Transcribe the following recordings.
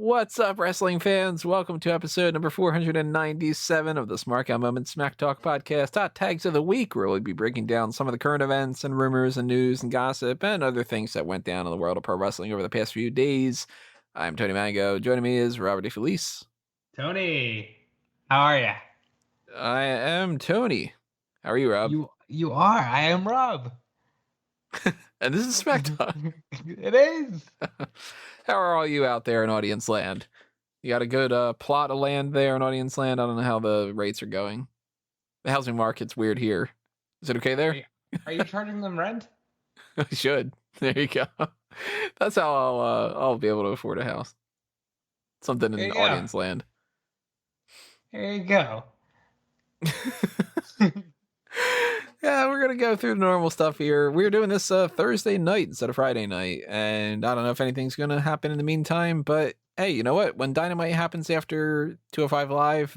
What's up, wrestling fans? Welcome to episode number 497 of the Smark Moment Smack Talk podcast, Hot Tags of the Week, where we'll be breaking down some of the current events and rumors and news and gossip and other things that went down in the world of pro wrestling over the past few days. I'm Tony Mango. Joining me is Robert DeFelice. Tony, how are you? I am Tony. How are you, Rob? You are. I am Rob. And this is Smack Talk. It is. How are all you out there in audience land? You got a good plot of land there in audience land? I don't know how the rates are going. The housing market's weird here. Is it okay there? Are you charging them rent? I should. There you go. That's how I'll be able to afford a house. Something in audience land. There you go. Yeah, we're gonna go through the normal stuff here. We're doing this Thursday night instead of Friday night, and I don't know if anything's gonna happen in the meantime. But hey, you know what? When Dynamite happens after 205 Live,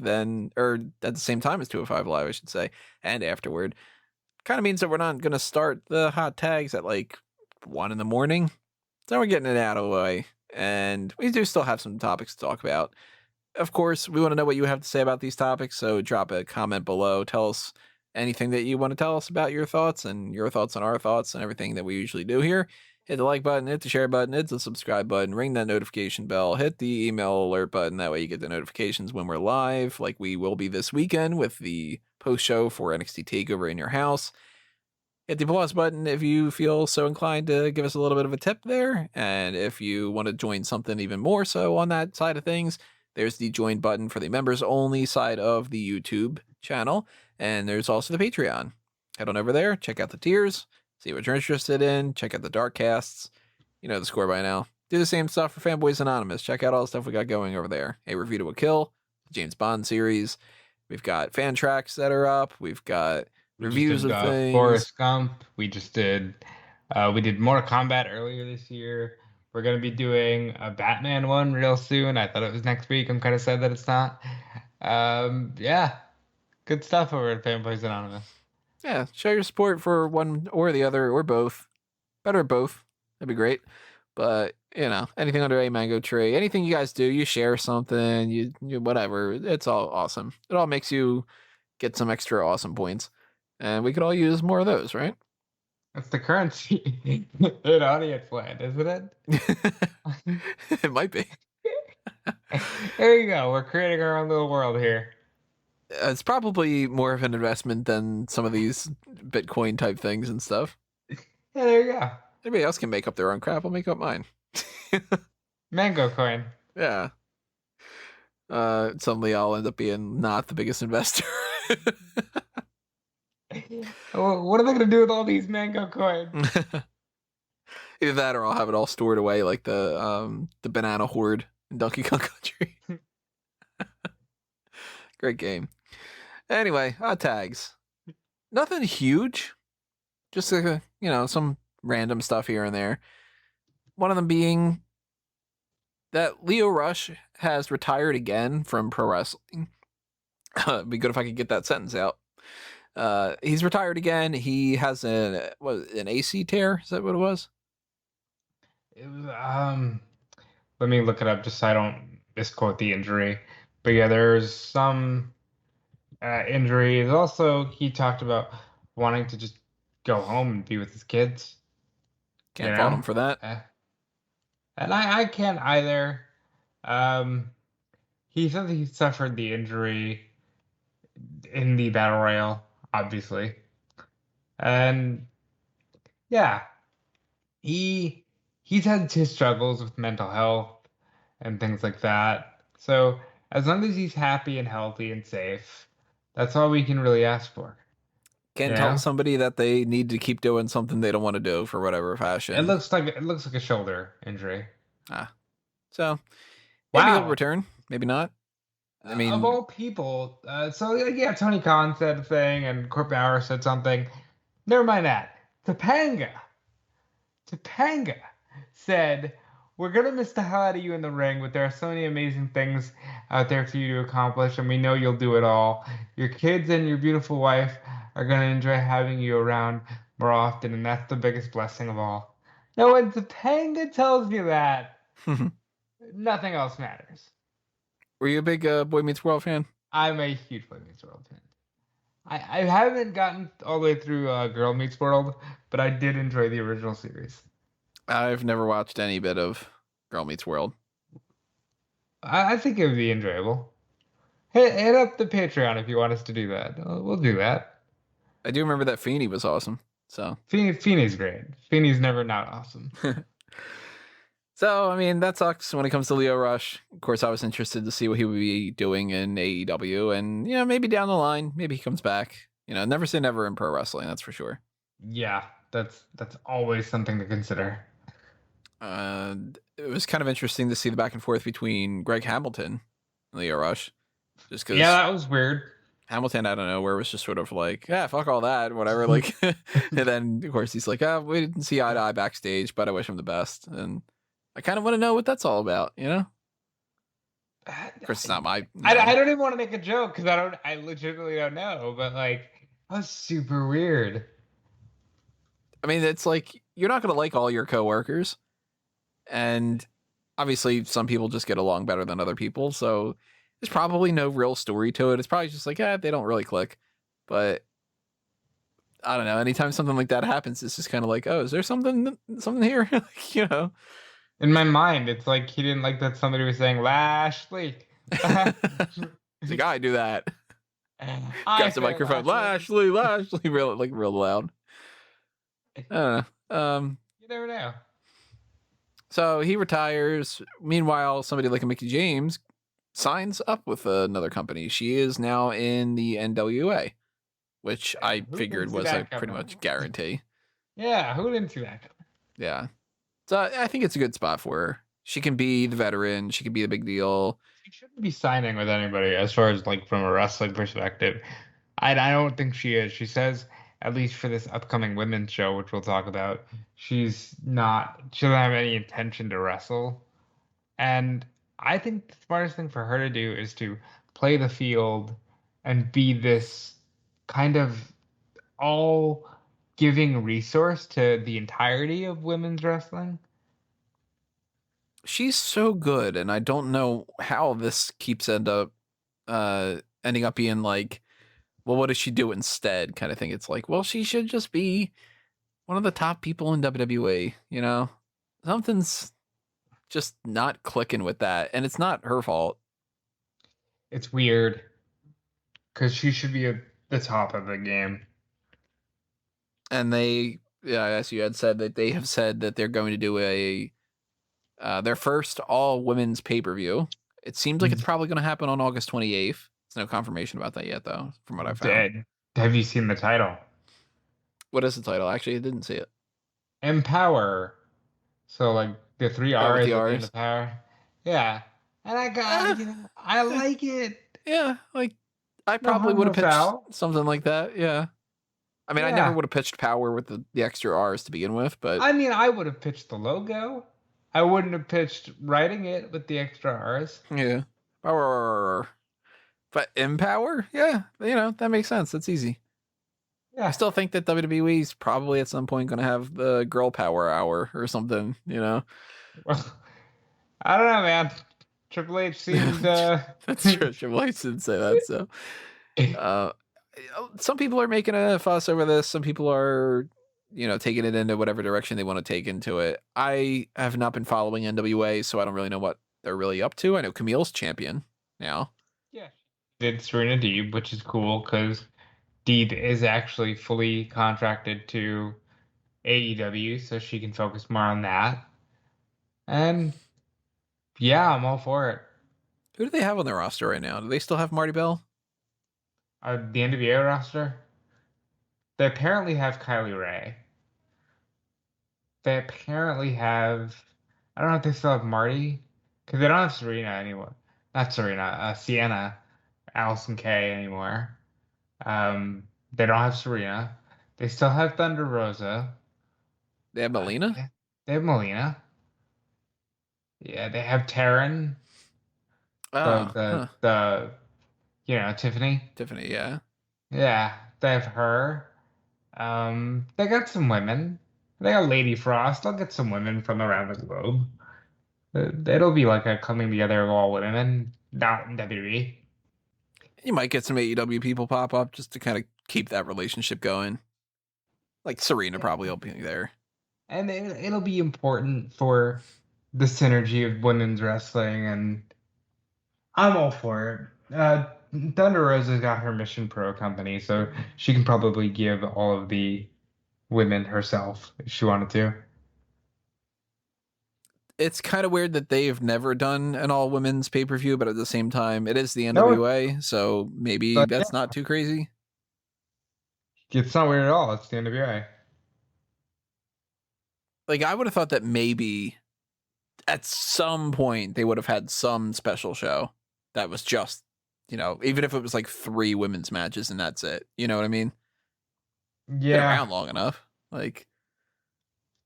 or at the same time as 205 Live, I should say, and afterward, kind of means that we're not gonna start the hot tags at like 1 a.m. So we're getting it out of the way, and we do still have some topics to talk about. Of course, we want to know what you have to say about these topics, so drop a comment below. Tell us anything that you want to tell us about your thoughts and your thoughts on our thoughts and everything that we usually do here. Hit the like button, hit the share button, hit the subscribe button, ring that notification bell, hit the email alert button. That way you get the notifications when we're live, like we will be this weekend with the post show for NXT TakeOver in your house. Hit the plus button if you feel so inclined to give us a little bit of a tip there. And if you want to join something even more so on that side of things, there's the join button for the members only side of the YouTube channel. And there's also the Patreon. Head on over there, check out the tiers, see what you're interested in, check out the dark casts. You know the score by now. Do the same stuff for Fanboys Anonymous. Check out all the stuff we got going over there. A Review to a Kill, the James Bond series. We've got fan tracks that are up. We've got reviews of things. Forrest Gump. We did Mortal Kombat earlier this year. We're going to be doing a Batman one real soon. I thought it was next week. I'm kind of sad that it's not. Yeah. Good stuff over at Fanboys Anonymous. Yeah, show your support for one or the other or both. Better both. That'd be great. But, you know, anything under a mango tree, anything you guys do, you share something, you whatever. It's all awesome. It all makes you get some extra awesome points. And we could all use more of those, right? That's the currency in audience land, isn't it? It might be. There you go. We're creating our own little world here. It's probably more of an investment than some of these Bitcoin type things and stuff. Yeah, there you go. Everybody else can make up their own crap. I'll make up mine. Mango coin. Yeah. Suddenly I'll end up being not the biggest investor. What are they going to do with all these mango coins? Either that or I'll have it all stored away like the banana horde in Donkey Kong Country. Great game. Anyway, hot tags. Nothing huge. Just some random stuff here and there. One of them being that Lio Rush has retired again from pro wrestling. It'd be good if I could get that sentence out. He's retired again. He has an AC tear. Is that what it was? It was let me look it up just so I don't misquote the injury. But yeah, there's some injuries. Also, he talked about wanting to just go home and be with his kids. Can't fault him for that. And I can't either. He said that he suffered the injury in the Battle Royal, obviously. And yeah, he's had his struggles with mental health and things like that. So as long as he's happy and healthy and safe, that's all we can really ask for. Can't tell somebody that they need to keep doing something they don't want to do for whatever fashion. It looks like a shoulder injury. So maybe he'll return, maybe not. I mean, of all people, Tony Khan said a thing and Court Bauer said something. Never mind that. Topanga said, "We're gonna miss the hell out of you in the ring, but there are so many amazing things out there for you to accomplish, and we know you'll do it all. Your kids and your beautiful wife are gonna enjoy having you around more often, and that's the biggest blessing of all." Now, when Topanga tells you that, Nothing else matters. Were you a big Boy Meets World fan? I'm a huge Boy Meets World fan. I haven't gotten all the way through Girl Meets World, but I did enjoy the original series. I've never watched any bit of Girl Meets World. I think it would be enjoyable. Hit up the Patreon if you want us to do that. We'll do that. I do remember that Feeney was awesome. So Feeney's great. Feeney's never not awesome. So, I mean, that sucks when it comes to Lio Rush. Of course, I was interested to see what he would be doing in AEW. And, maybe down the line, maybe he comes back. Never say never in pro wrestling, that's for sure. Yeah, that's always something to consider. It was kind of interesting to see the back and forth between Greg Hamilton and Lio Rush. Just because. Yeah, that was weird. Hamilton, I don't know, where it was just sort of like, fuck all that, whatever. Like, and then, of course, he's like, we didn't see eye to eye backstage, but I wish him the best. And I kind of want to know what that's all about, Of course, it's not my. I don't even want to make a joke because I legitimately don't know, but like, that was super weird. I mean, it's like, you're not going to like all your coworkers. And obviously, some people just get along better than other people. So there's probably no real story to it. It's probably just like, they don't really click. But I don't know. Anytime something like that happens, it's just kind of like, oh, is there something here? In my mind, it's like he didn't like that somebody was saying Lashley. He's like, I do that. Grabs the microphone, Lashley, real loud. I don't know. You never know. So he retires. Meanwhile, somebody like a Mickie James signs up with another company. She is now in the NWA, which I figured was a pretty much guarantee. Yeah, who didn't see that coming? Yeah. So I think it's a good spot for her. She can be the veteran. She can be the big deal. She shouldn't be signing with anybody as far as like from a wrestling perspective. I don't think she is. She says, at least for this upcoming women's show, which we'll talk about, she doesn't have any intention to wrestle. And I think the smartest thing for her to do is to play the field and be this kind of all giving resource to the entirety of women's wrestling. She's so good, and I don't know how this keeps ending up being like, well, what does she do instead? Kind of thing. It's like, well, she should just be one of the top people in WWE. Something's just not clicking with that, and it's not her fault. It's weird because she should be at the top of the game. And as you had said, that they have said that they're going to do their first all women's pay-per-view. It seems like it's probably going to happen on August 28th. There's no confirmation about that yet, though, from what I found. Have you seen the title? What is the title? Actually, I didn't see it. Empower. So like the three R's at the end of power. Yeah. And I like it. Yeah, like I probably would have pitched something like that. Yeah. I mean, I never would have pitched power with the extra R's to begin with, but I mean, I would have pitched the logo. I wouldn't have pitched writing it with the extra R's. Yeah. Power. But Empower? Yeah, that makes sense. That's easy. Yeah. I still think that WWE's probably at some point going to have the Girl Power Hour or something, Well, I don't know, man. Triple H seemed... That's true. Triple H didn't say that, so... some people are making a fuss over this. Some people are, taking it into whatever direction they want to take into it. I have not been following NWA, so I don't really know what they're really up to. I know Camille's champion now. Yeah. Did Serena Deeb, which is cool because Deeb is actually fully contracted to AEW, so she can focus more on that. And yeah, I'm all for it. Who do they have on their roster right now? Do they still have Marty Bell? The NWA roster? They apparently have Kylie Ray. They apparently have... I don't know if they still have Marty. Because they don't have Serena anymore. Not Serena. Sienna. Allison Kay anymore. They don't have Serena. They still have Thunder Rosa. They have Melina? They have Melina. Yeah, they have Taryn. Tiffany. Tiffany, yeah. Yeah, they have her. They got some women. They got Lady Frost. They'll get some women from around the globe. It'll be like a coming together of all women, and not in WWE. You might get some AEW people pop up just to kind of keep that relationship going. Like Serena probably will be there. And it'll be important for the synergy of women's wrestling, and I'm all for it. Thunder Rosa's got her Mission Pro company, so she can probably give all of the women herself if she wanted to. It's kind of weird that they've never done an all women's pay per view, but at the same time, it is the No, NWA, so maybe but that's yeah, not too crazy. it's not weird at all. It's the NWA. Like, I would have thought that maybe at some point they would have had some special show that was just, even if it was like 3 women's matches and that's it. You know what I mean? Been Yeah, around long enough. Like,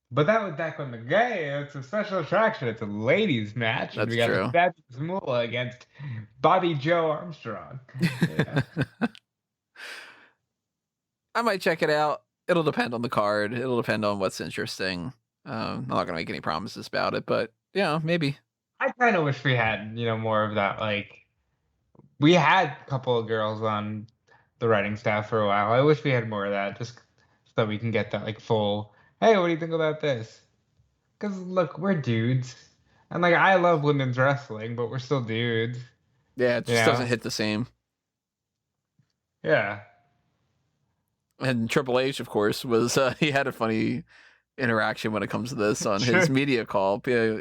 but that was back when the gay. It's a special attraction. It's a ladies' match, and that's we got the true. Fabulous Moolah against Bobby Joe Armstrong. Yeah. I might check it out. It'll depend on the card. It'll depend on what's interesting. I'm not gonna make any promises about it, but yeah, maybe. I kind of wish we had, more of that. Like, we had a couple of girls on the writing staff for a while. I wish we had more of that, just so that we can get that like full. Hey, what do you think about this? Because look, we're dudes, and like I love women's wrestling, but we're still dudes, Yeah, it you just doesn't know? hit the same. Yeah. And Triple H, of course, was he had a funny interaction when it comes to this on his Sure. media call. Yeah,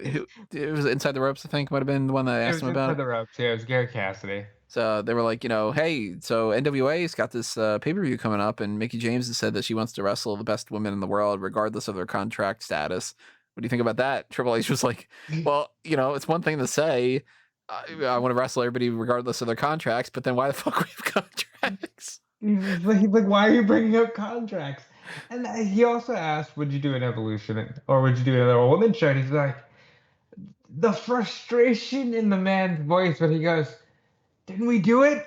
it was Inside the Ropes, I think, might have been the one that I It asked was him about Inside it. the Ropes. Yeah, it was Gary Cassidy. So they were like, hey, so NWA's got this pay per view coming up, and Mickie James has said that she wants to wrestle the best women in the world, regardless of their contract status. What do you think about that? Triple H was like, well, it's one thing to say, I want to wrestle everybody regardless of their contracts, but then why the fuck we have contracts? He's like, why are you bringing up contracts? And he also asked, would you do an Evolution or would you do another woman show? And he's like, the frustration in the man's voice when he goes, didn't we do it?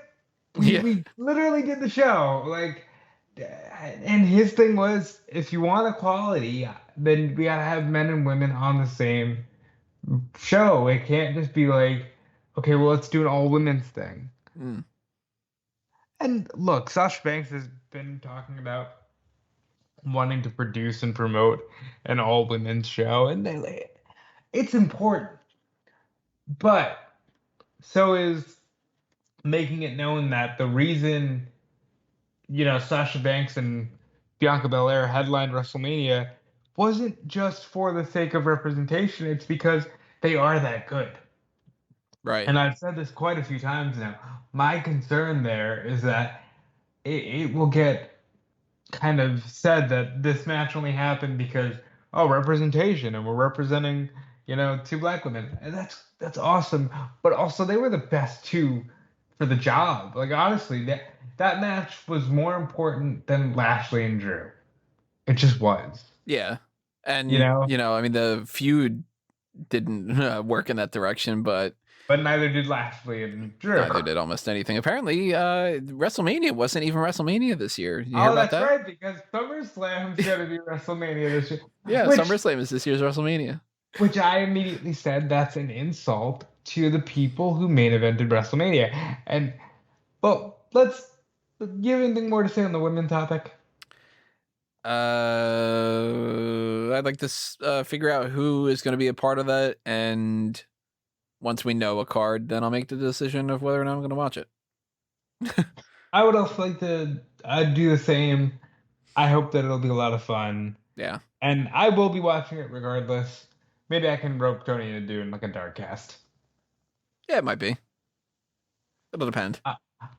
We Yeah, we literally did the show. Like, and his thing was, if you want equality, then we gotta have men and women on the same show. It can't just be like, okay, well, let's do an all women's thing. mm, And look, Sasha Banks has been talking about wanting to produce and promote an all women's show, and it's important. But so is making it known that the reason, Sasha Banks and Bianca Belair headlined WrestleMania wasn't just for the sake of representation, it's because they are that good. right. And I've said this quite a few times now. My concern there is that it will get kind of said that this match only happened because representation and we're representing 2 black women, and that's awesome, but also they were the best two for the job. Like, honestly, that match was more important than Lashley and Drew. It just was. Yeah. you And, know I mean, the feud didn't work in that direction, but but neither did Lashley and Drew. neither did almost anything. Apparently, WrestleMania wasn't even WrestleMania this year. You hear Oh, about that's that? right, because SummerSlam's gonna be WrestleMania this year, Yeah, which SummerSlam is this year's WrestleMania. Which I immediately said that's an insult to the people who main evented WrestleMania. And well, do you have anything more to say on the women topic? I'd like to figure out who is going to be a part of that, and once we know a card, then I'll make the decision of whether or not I'm going to watch it. I would also like to do the same. I hope that it'll be a lot of fun. Yeah, And I will be watching it regardless. Maybe I can rope Tony into doing like a dark cast. yeah, it might be. It'll depend.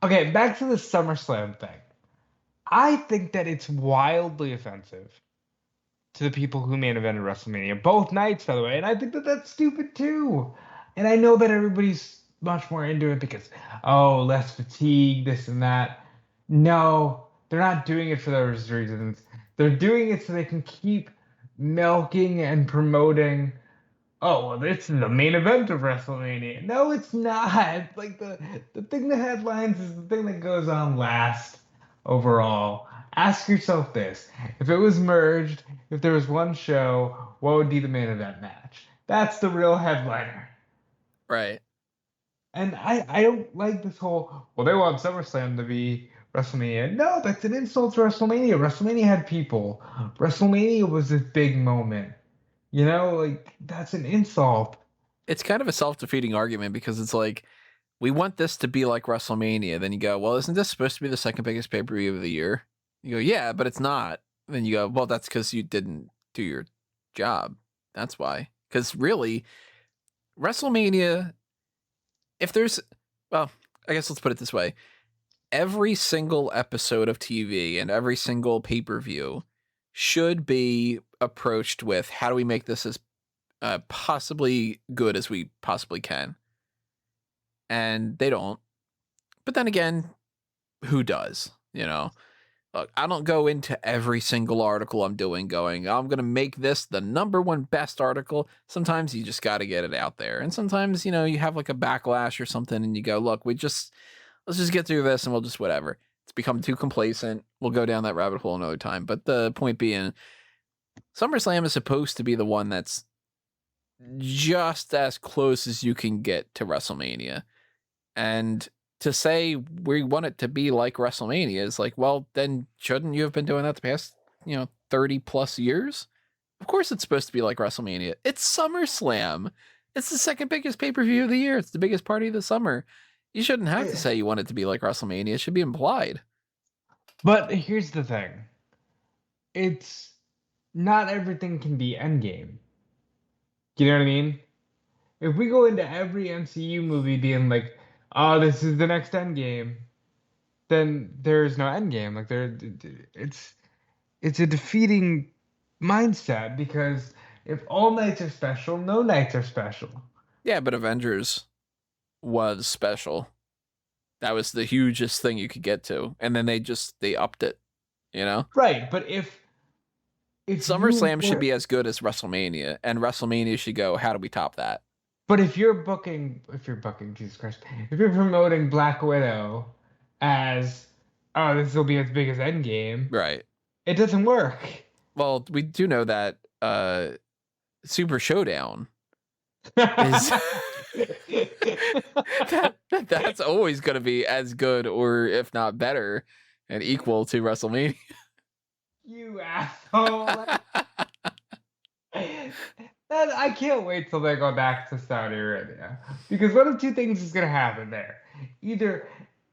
Okay, back to the SummerSlam thing. I think that it's wildly offensive to the people who main evented WrestleMania, both nights, by the way. And I think that that's stupid too. And I know that everybody's much more into it because, oh, less fatigue, this and that. No, they're not doing it for those reasons. They're doing it so they can keep milking and promoting. Oh, well, this is the main event of WrestleMania. No, it's not. Like, the thing that headlines is the thing that goes on last overall. Ask yourself this. If it was merged, if there was one show, what would be the main event match? That's the real headliner. Right. And I don't like this whole, well, they want SummerSlam to be WrestleMania. No, that's an insult to WrestleMania. WrestleMania had people. WrestleMania was this big moment. You know, like that's an insult. It's kind of a self-defeating argument because it's like, we want this to be like WrestleMania. Then you go, well, isn't this supposed to be the second biggest pay-per-view of the year? You go, yeah, but it's not. Then you go, well, that's because you didn't do your job. That's why. Because really, WrestleMania, if there's, well, I guess let's put it this way. Every single episode of TV and every single pay-per-view should be approached with, how do we make this as possibly good as we possibly can? And they don't. But then again, who does? You know, look, I don't go into every single article I'm doing going, I'm going to make this the number one best article. Sometimes you just got to get it out there. And sometimes, you know, you have like a backlash or something and you go, look, let's just get through this and we'll just whatever. It's become too complacent. We'll go down that rabbit hole another time. But the point being, SummerSlam is supposed to be the one that's just as close as you can get to WrestleMania. And to say we want it to be like WrestleMania is like, well, then shouldn't you have been doing that the past, 30 plus years? Of course it's supposed to be like WrestleMania. It's SummerSlam. It's the second biggest pay-per-view of the year. It's the biggest party of the summer. You shouldn't have to say you want it to be like WrestleMania. It should be implied. But here's the thing. It's not everything can be Endgame. You know what I mean? If we go into every MCU movie being like, oh, this is the next Endgame, then there's no Endgame. Like it's a defeating mindset because if all nights are special, no nights are special. Yeah, but Avengers was special. That was the hugest thing you could get to. And then they upped it, Right, but if SummerSlam should be as good as WrestleMania, and WrestleMania should go, how do we top that? But if you're booking, Jesus Christ, if you're promoting Black Widow as, oh, this will be as big as Endgame, right? It doesn't work. Well, we do know that Super Showdown is that's always going to be as good, or if not better, and equal to WrestleMania. You asshole! I can't wait till they go back to Saudi Arabia. Because one of two things is going to happen there. Either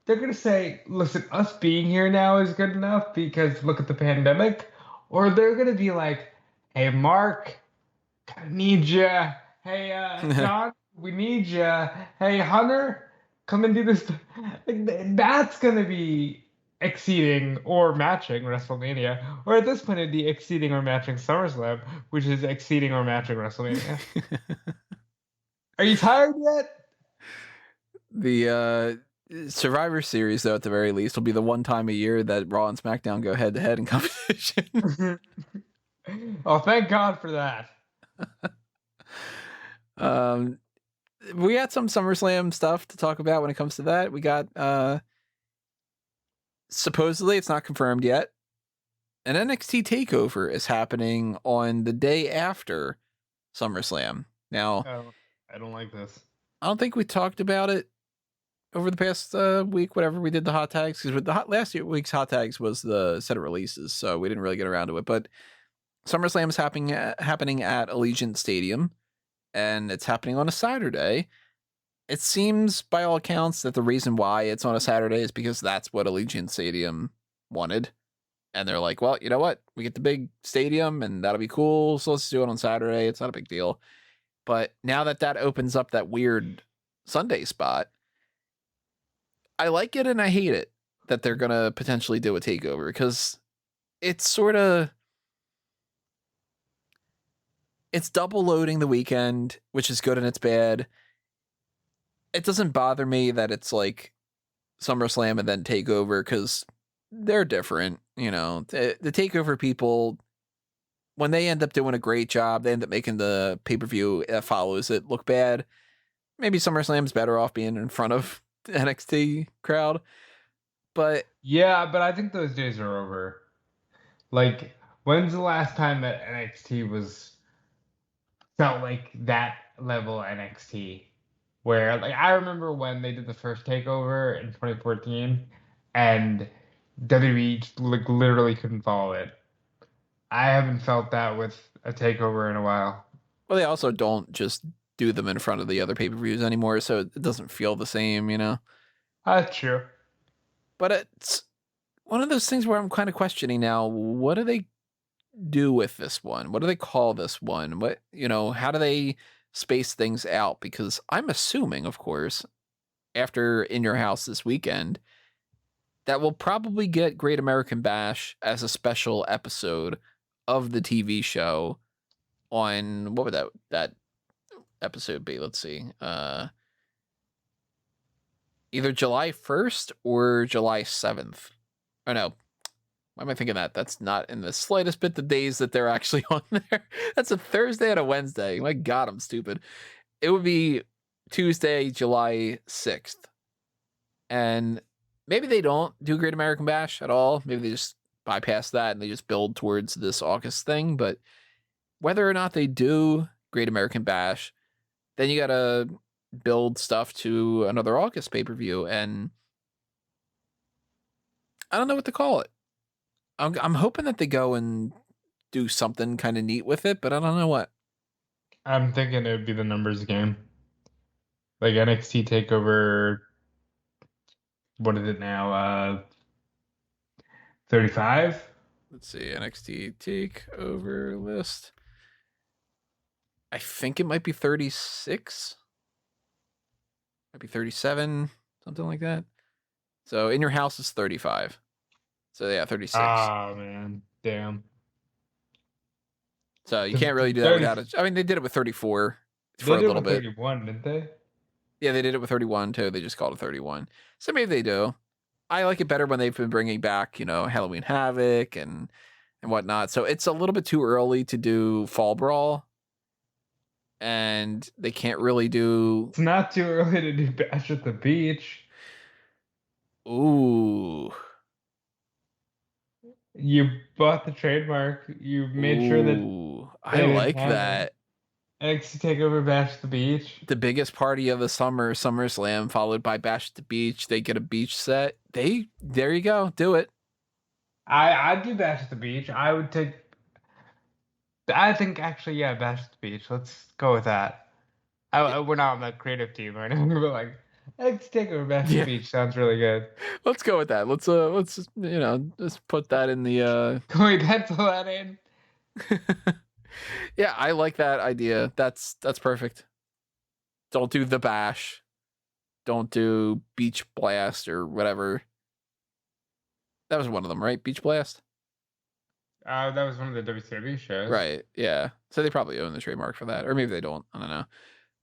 they're going to say, listen, us being here now is good enough because look at the pandemic. Or they're going to be like, hey, Mark, I need ya. Hey, John, we need ya. Hey, Hunter, come and do this. Like, that's going to be exceeding or matching WrestleMania, or at this point it'd be exceeding or matching SummerSlam, which is exceeding or matching WrestleMania. Are you tired yet? The Survivor Series, though, at the very least, will be the one time a year that Raw and SmackDown go head to head in competition. Oh, thank God for that. We got some SummerSlam stuff to talk about when it comes to that. We got supposedly, it's not confirmed yet, an NXT TakeOver is happening on the day after SummerSlam. Now, I don't like this. I don't think we talked about it over the past week, whatever we did the hot tags, because last week's hot tags was the set of releases, so we didn't really get around to it. But SummerSlam is happening at Allegiant Stadium, and it's happening on a Saturday. It seems, by all accounts, that the reason why it's on a Saturday is because that's what Allegiant Stadium wanted. And they're like, well, you know what? We get the big stadium, and that'll be cool, so let's do it on Saturday. It's not a big deal. But now that opens up that weird Sunday spot, I like it and I hate it that they're going to potentially do a takeover, because it's it's double loading the weekend, which is good and it's bad. It doesn't bother me that it's like SummerSlam and then TakeOver, because they're different. The TakeOver people, when they end up doing a great job, they end up making the pay-per-view that follows it look bad. Maybe SummerSlam's better off being in front of the NXT crowd. But yeah, but I think those days are over. Like, when's the last time that NXT was felt like that level NXT. Where like I remember when they did the first takeover in 2014 and WWE just, like literally couldn't follow it. I haven't felt that with a takeover in a while. Well, they also don't just do them in front of the other pay-per-views anymore, so it doesn't feel the same, you know? That's true. But it's one of those things where I'm kind of questioning now, what do they do with this one? What do they call this one? What, how do they space things out? Because I'm assuming, of course, after In Your House this weekend, that we'll probably get Great American Bash as a special episode of the TV show on, what would that episode be? Let's see. Either July 1st or July 7th. Oh no, why am I thinking that? That's not in the slightest bit the days that they're actually on there. That's a Thursday and a Wednesday. My God, I'm stupid. It would be Tuesday, July 6th. And maybe they don't do Great American Bash at all. Maybe they just bypass that and they just build towards this August thing. But whether or not they do Great American Bash, then you got to build stuff to another August pay-per-view. And I don't know what to call it. I'm hoping that they go and do something kind of neat with it, but I don't know what. I'm thinking it would be the numbers game. Like NXT TakeOver, what is it now? 35? Let's see, NXT TakeOver list. I think it might be 36. Might be 37, something like that. So In Your House is 35. So yeah, 36. Ah, man. Damn. So you can't really do that without it. I mean, they did it with 34 for a little bit. 31, didn't they? Yeah, they did it with 31 too. They just called it 31. So maybe they do. I like it better when they've been bringing back, Halloween Havoc and whatnot. So it's a little bit too early to do Fall Brawl. And they can't really do... It's not too early to do Bash at the Beach. Ooh. You bought the trademark. You made sure that... I like that. NXT TakeOver Bash at the Beach. The biggest party of the summer, SummerSlam, followed by Bash at the Beach. They get a beach set. There you go. Do it. I'd do Bash at the Beach. I think actually, yeah, Bash at the Beach. Let's go with that. We're not on the creative team right now. We're like, let's take over Bash at the Beach. Sounds really good. Let's go with that. Let's just put that in the. Can we pencil that in? Yeah, I like that idea. That's perfect. Don't do the Bash. Don't do Beach Blast or whatever. That was one of them, right? Beach Blast. That was one of the WCW shows. Right, yeah. So they probably own the trademark for that. Or maybe they don't. I don't know.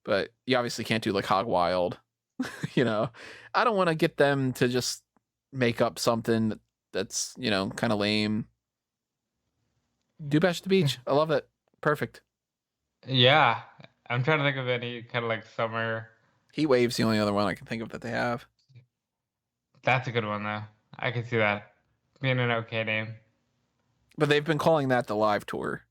But you obviously can't do like Hog Wild. I don't want to get them to just make up something that's, kind of lame. Do Bash at the Beach. I love it. Perfect. Yeah. I'm trying to think of any kind of like summer. Heat Wave's the only other one I can think of that they have. That's a good one, though. I can see that being an okay name. But they've been calling that the live tour.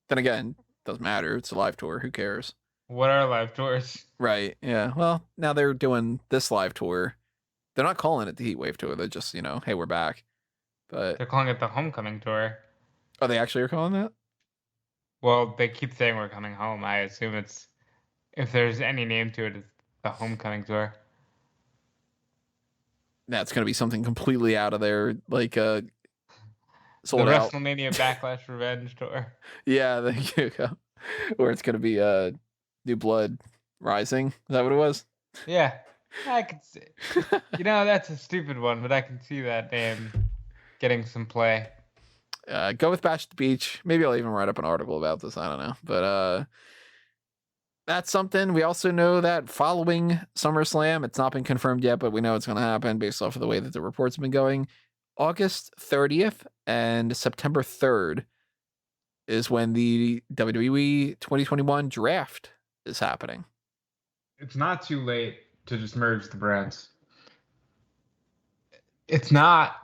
Then again, doesn't matter. It's a live tour. Who cares? What are live tours? Right. Yeah. Well, now they're doing this live tour. They're not calling it the Heat Wave tour. They're just, hey, we're back. But they're calling it the Homecoming tour. Oh, they actually are calling that? Well, they keep saying we're coming home. I assume if there's any name to it, it's the Homecoming tour. That's going to be something completely out of there, like sold the out. WrestleMania Backlash Revenge tour. Yeah, there you go. Where it's going to be New Blood Rising. Is that what it was? Yeah, I could see. That's a stupid one, but I can see that name getting some play. Go with Bash at the Beach. Maybe I'll even write up an article about this. I don't know. But that's something. We also know that following SummerSlam, it's not been confirmed yet, but we know it's going to happen based off of the way that the reports have been going. August 30th and September 3rd is when the WWE 2021 Draft is happening. It's not too late to just merge the brands. It's not.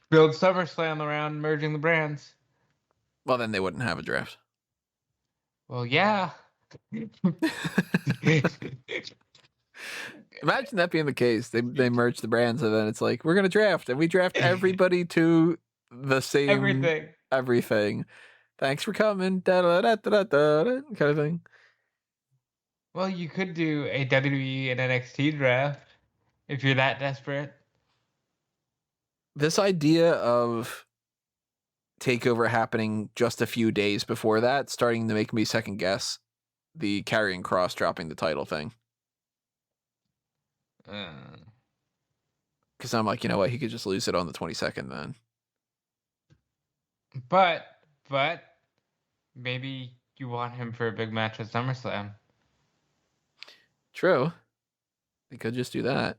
Build SummerSlam around merging the brands. Well, then they wouldn't have a draft. Well, yeah. Imagine that being the case. They merge the brands and then it's like, we're gonna draft, and we draft everybody to the same everything. Thanks for coming, da da da da da da, kind of thing. Well, you could do a WWE and NXT draft if you're that desperate. This idea of TakeOver happening just a few days before that, starting to make me second guess the Karrion Kross dropping the title thing. Because I'm like, you know what? He could just lose it on the 22nd then. But maybe you want him for a big match at SummerSlam. True. They could just do that.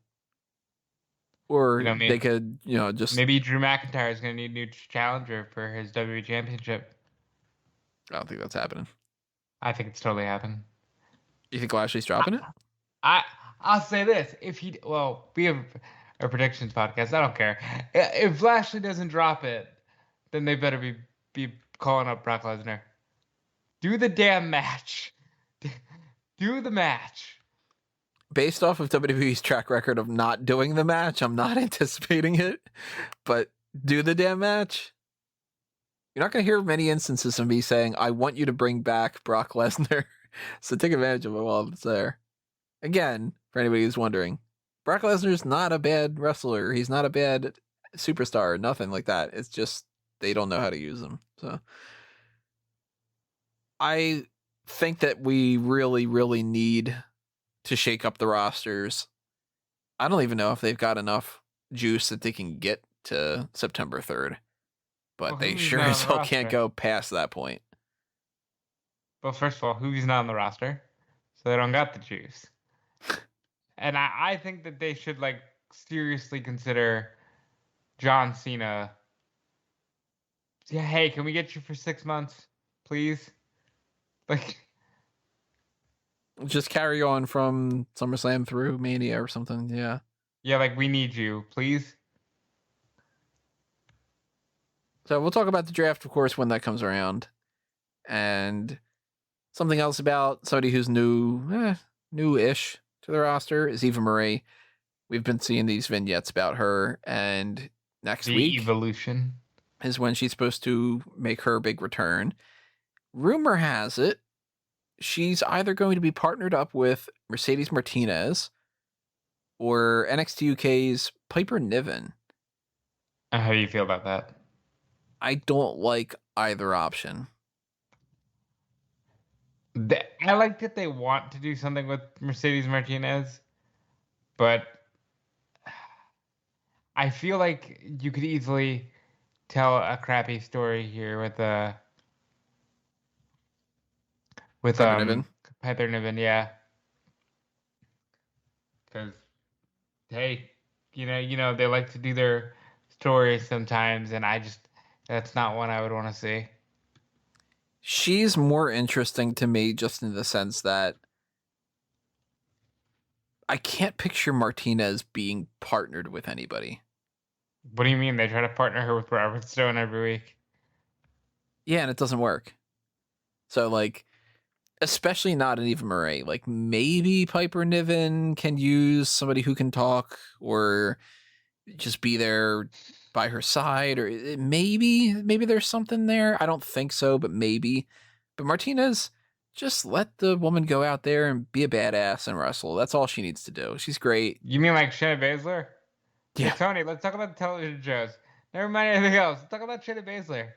Or they could, just... Maybe Drew McIntyre is going to need a new challenger for his WWE Championship. I don't think that's happening. I think it's totally happening. You think Lashley's dropping it? I'll say this. We have a predictions podcast. I don't care. If Lashley doesn't drop it, then they better be calling up Brock Lesnar. Do the damn match. Do the match. Based off of WWE's track record of not doing the match, I'm not anticipating it. But do the damn match. You're not going to hear many instances of me saying, I want you to bring back Brock Lesnar. So take advantage of it while it's there. Again, for anybody who's wondering, Brock Lesnar's not a bad wrestler. He's not a bad superstar. Nothing like that. It's just they don't know how to use him. So I think that we really, really need to shake up the rosters. I don't even know if they've got enough juice that they can get to September 3rd. But they sure as hell can't go past that point. Well, first of all, who's not on the roster? So they don't got the juice. And I think that they should seriously consider John Cena. Yeah, hey, can we get you for 6 months, please? Just carry on from SummerSlam through Mania or something. Yeah. Yeah, we need you, please. So we'll talk about the draft, of course, when that comes around. And something else about somebody who's new-ish to the roster is Eva Marie. We've been seeing these vignettes about her, and next week Evolution is when she's supposed to make her big return. Rumor has it she's either going to be partnered up with Mercedes Martinez or NXT UK's Piper Niven. How do you feel about that? I don't like either option. I like that they want to do something with Mercedes Martinez, but I feel like you could easily tell a crappy story here with Piper Niven. Piper Niven, yeah. Because hey, they like to do their stories sometimes, and that's not one I would want to see. She's more interesting to me just in the sense that I can't picture Martinez being partnered with anybody. What do you mean? They try to partner her with Robert Stone every week. Yeah, and it doesn't work. So, especially not an Eva Marie. Maybe Piper Niven can use somebody who can talk or just be there by her side, or maybe there's something there. I don't think so, but maybe. But Martinez, just let the woman go out there and be a badass and wrestle. That's all she needs to do. She's great. You mean like Shayna Baszler? Yeah. Hey, Tony, let's talk about the television shows. Never mind anything else. Let's talk about Shayna Baszler.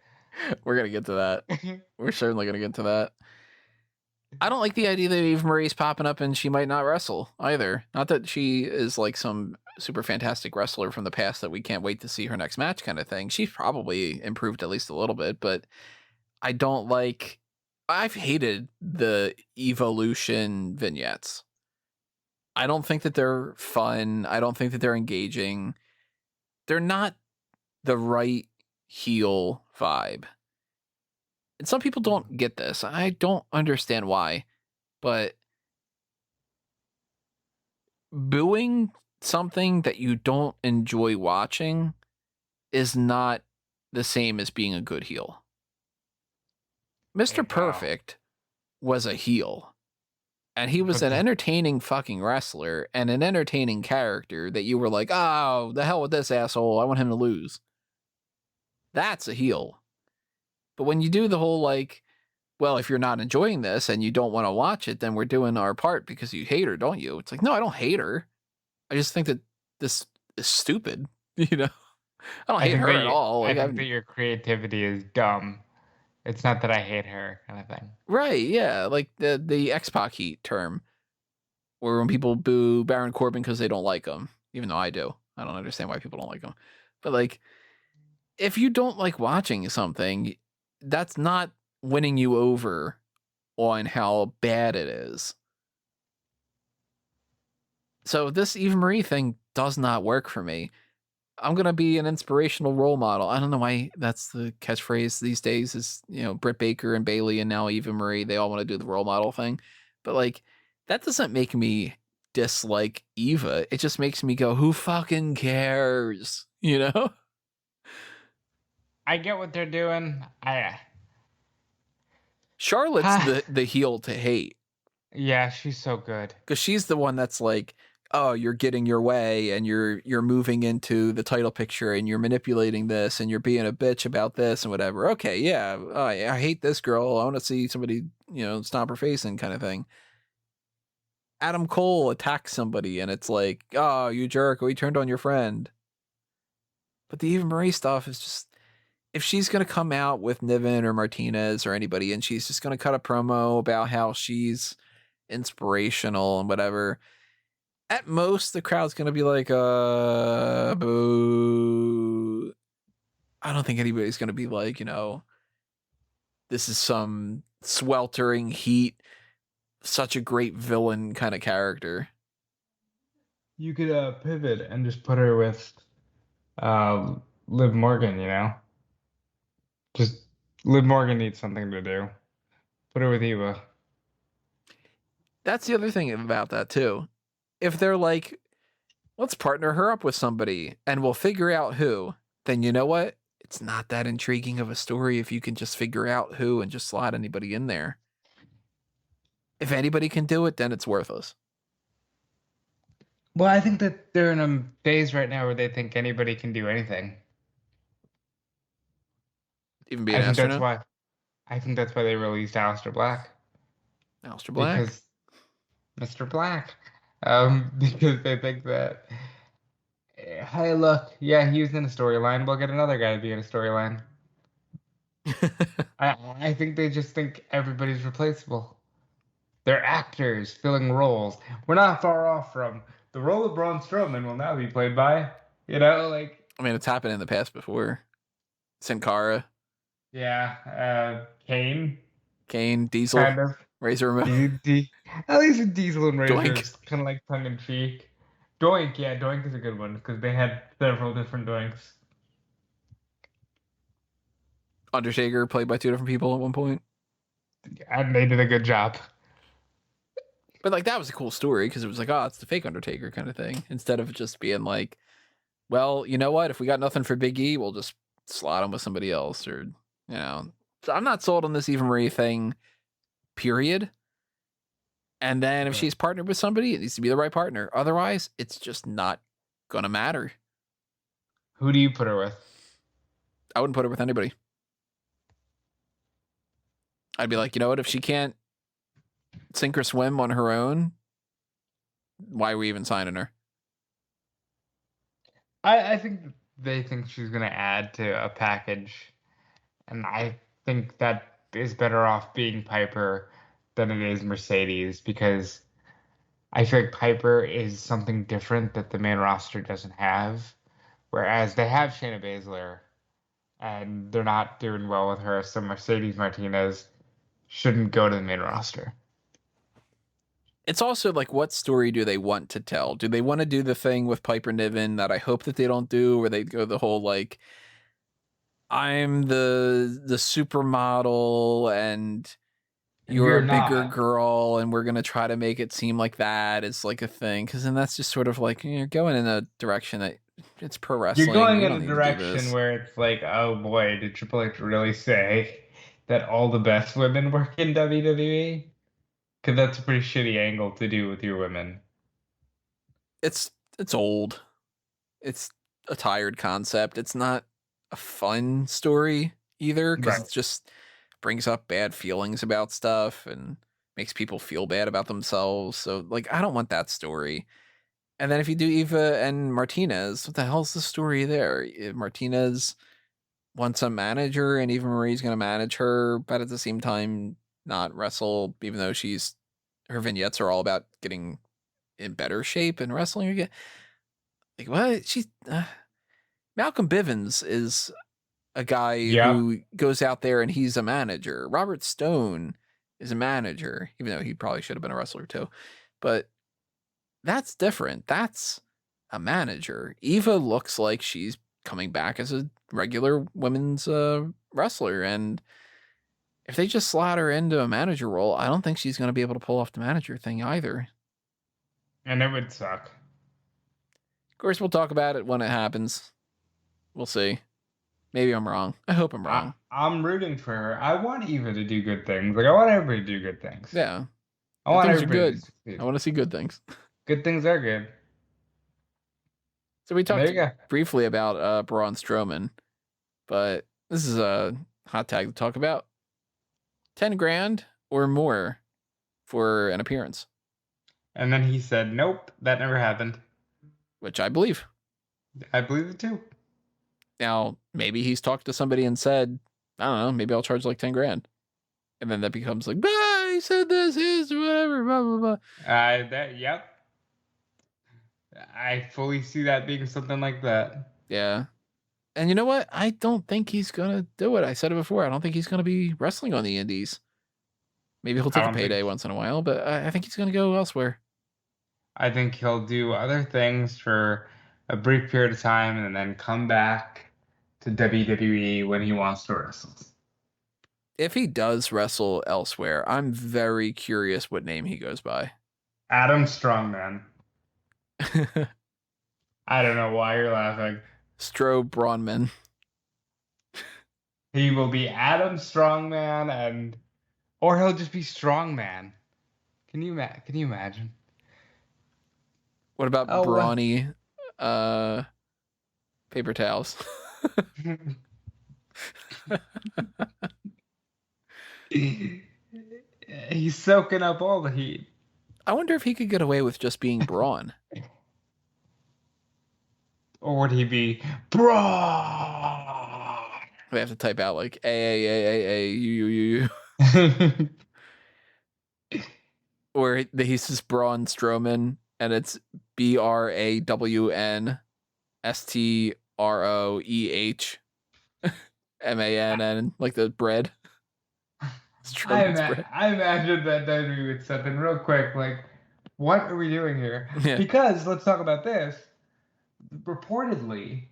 We're going to get to that. We're certainly going to get to that. I don't like the idea that Eva Marie's popping up and she might not wrestle either. Not that she is some super fantastic wrestler from the past that we can't wait to see her next match kind of thing. She's probably improved at least a little bit, but I don't I've hated the Evolution vignettes. I don't think that they're fun. I don't think that they're engaging. They're not the right heel vibe. And some people don't get this. I don't understand why, but booing something that you don't enjoy watching is not the same as being a good heel. Mr. Perfect was a heel. And he was an entertaining fucking wrestler and an entertaining character that you were like, oh, the hell with this asshole. I want him to lose. That's a heel. But when you do the whole like, well, if you're not enjoying this and you don't want to watch it, then we're doing our part because you hate her, don't you? It's like, no, I don't hate her. I just think that this is stupid. You know, I don't hate her at all. I Like, think that your creativity is dumb. It's not that I hate her, kind of thing. Right? Yeah, like the X-Pac heat term, where when people boo Baron Corbin because they don't like him, even though I do. I don't understand why people don't like him. But like, if you don't like watching something, that's not winning you over on how bad it is. So this Eva Marie thing does not work for me. I'm going to be an inspirational role model. I don't know why that's the catchphrase these days is, you know, Britt Baker and Bayley and now Eva Marie. They all want to do the role model thing. But like, that doesn't make me dislike Eva. It just makes me go, who fucking cares? You know? I get what they're doing. Charlotte's the heel to hate. Yeah, she's so good. Because she's the one that's like, oh, you're getting your way and you're moving into the title picture and you're manipulating this and you're being a bitch about this and whatever. Okay, yeah, I hate this girl. I want to see somebody, you know, stomp her face in kind of thing. Adam Cole attacks somebody and it's like, oh, you jerk, we turned on your friend. But the Eva Marie stuff is just, if she's going to come out with Niven or Martinez or anybody and she's just going to cut a promo about how she's inspirational and whatever, at most the crowd's going to be like, boo. I don't think anybody's going to be like, you know, this is some sweltering heat, such a great villain kind of character. You could pivot and just put her with Liv Morgan, you know? Just Liv Morgan needs something to do. Put her with Eva. That's the other thing about that too. If they're like, let's partner her up with somebody and we'll figure out who, then you know what? It's not that intriguing of a story if you can just figure out who and just slot anybody in there. If anybody can do it, then it's worthless. Well, I think that they're in a phase right now where they think anybody can do anything. Even be an astronaut? I think that's why they released Aleister Black. Aleister Black? Because Mr. Black. Because they think that, hey, look, yeah, he was in a storyline. We'll get another guy to be in a storyline. I think they just think everybody's replaceable. They're actors filling roles. We're not far off from the role of Braun Strowman will now be played by, you know, like. I mean, it's happened in the past before. Sin Cara. Yeah, Kane, Diesel, kind of. Razor Ramon. At least Diesel and Razor Doink. is kind of like tongue in cheek. Doink, yeah, Doink is a good one because they had several different Doinks. Undertaker played by two different people at one point. And they did a good job. But like that was a cool story because it was like, oh, it's the fake Undertaker kind of thing. Instead of just being like, well, you know what? If we got nothing for Big E, we'll just slot him with somebody else, or you know. So I'm not sold on this Eva Marie thing, period. And then if she's partnered with somebody, it needs to be the right partner. Otherwise, it's just not gonna matter. Who do you put her with? I wouldn't put her with anybody. I'd be like, you know what? If she can't sink or swim on her own, why are we even signing her? I think they think she's going to add to a package. And I think that is better off being Piper than it is Mercedes because I feel like Piper is something different that the main roster doesn't have. Whereas they have Shayna Baszler and they're not doing well with her. So Mercedes Martinez shouldn't go to the main roster. It's also like, what story do they want to tell? Do they want to do the thing with Piper Niven that I hope that they don't do, where they go the whole like, I'm the supermodel and you're a bigger girl and we're gonna try to make it seem like that is like a thing? Because then that's just sort of like you're going in a direction that it's pro wrestling. You're going in a direction where it's like, oh boy, did Triple H really say that all the best women work in WWE? Because that's a pretty shitty angle to do with your women. It's old. It's a tired concept. It's not a fun story either because Right. it just brings up bad feelings about stuff and makes people feel bad about themselves. So like I don't want that story. And then if you do Eva and Martinez, what the hell's the story there? Martinez wants a manager and Eva Marie's going to manage her, but at the same time not wrestle, even though her vignettes are all about getting in better shape and wrestling again. Like what? Malcolm Bivens is a guy Yep. who goes out there and he's a manager. Robert Stone is a manager, even though he probably should have been a wrestler too. But that's different. That's a manager. Eva looks like she's coming back as a regular women's wrestler. And if they just slot her into a manager role, I don't think she's going to be able to pull off the manager thing either. And it would suck. Of course, we'll talk about it when it happens. We'll see. Maybe I'm wrong. I hope I'm wrong. I'm rooting for her. I want Eva to do good things. Like I want everybody to do good things. Yeah. I Good want things are everybody to good. succeed. I want to see good things. Good things are good. So we There talked you go. briefly about Braun Strowman, but this is a hot tag to talk about. 10 grand or more for an appearance, And then he said, "Nope, that never happened." which I believe. I believe it too. Now, maybe he's talked to somebody and said, I don't know, maybe I'll charge like 10 grand. And then that becomes like, he said this is whatever, blah, blah, blah. Yep. I fully see that being something like that. Yeah. And you know what? I don't think he's going to do it. I said it before. I don't think he's going to be wrestling on the indies. Maybe he'll take a payday once in a while, but I think he's going to go elsewhere. I think he'll do other things for a brief period of time and then come back to WWE when he wants to wrestle. If he does wrestle elsewhere, I'm very curious what name he goes by. Adam Strongman. I don't know why you're laughing. Stro Braunman. He will be Adam Strongman, or he'll just be Strongman. Can you imagine? What about brawny paper towels? He's soaking up all the heat. I wonder if he could get away with just being Braun. Or would he be Braun? We have to type out like A. Or he's just Braun Strowman and it's BrawnStroehMann, like the bread. I imagine that WWE would step in real quick, like, what are we doing here? Yeah. Because let's talk about this. Reportedly,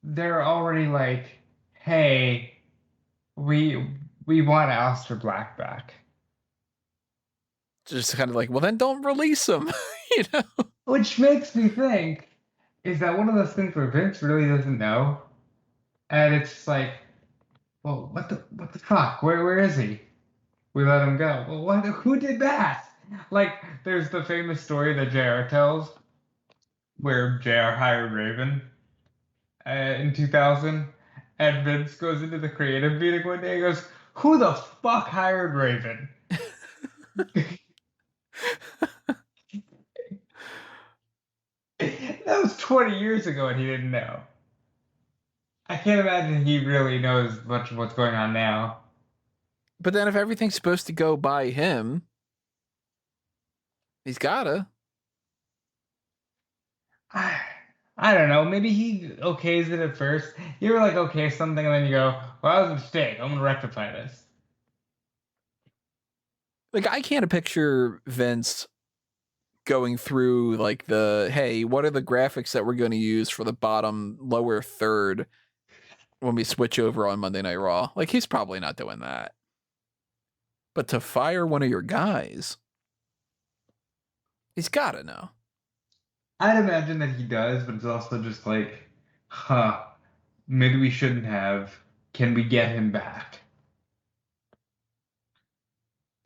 they're already like, hey, we want Aleister Black back. Just kind of like, well, then don't release him, you know? Which makes me think, is that one of those things where Vince really doesn't know? And it's just like, well, what the fuck? Where is he? We let him go. Well, who did that? Like, there's the famous story that JR tells, where JR hired Raven in 2000, and Vince goes into the creative meeting one day and goes, "Who the fuck hired Raven?" That was 20 years ago, and he didn't know. I can't imagine he really knows much of what's going on now. But then if everything's supposed to go by him, he's gotta. I don't know. Maybe he okays it at first. You ever like okay something and then you go, well, that was a mistake. I'm gonna rectify this. Like, I can't picture Vince going through like hey, what are the graphics that we're going to use for the bottom lower third when we switch over on Monday Night Raw? Like, he's probably not doing that. But to fire one of your guys, he's got to know. I'd imagine that he does, but it's also just like, maybe we shouldn't have. Can we get him back?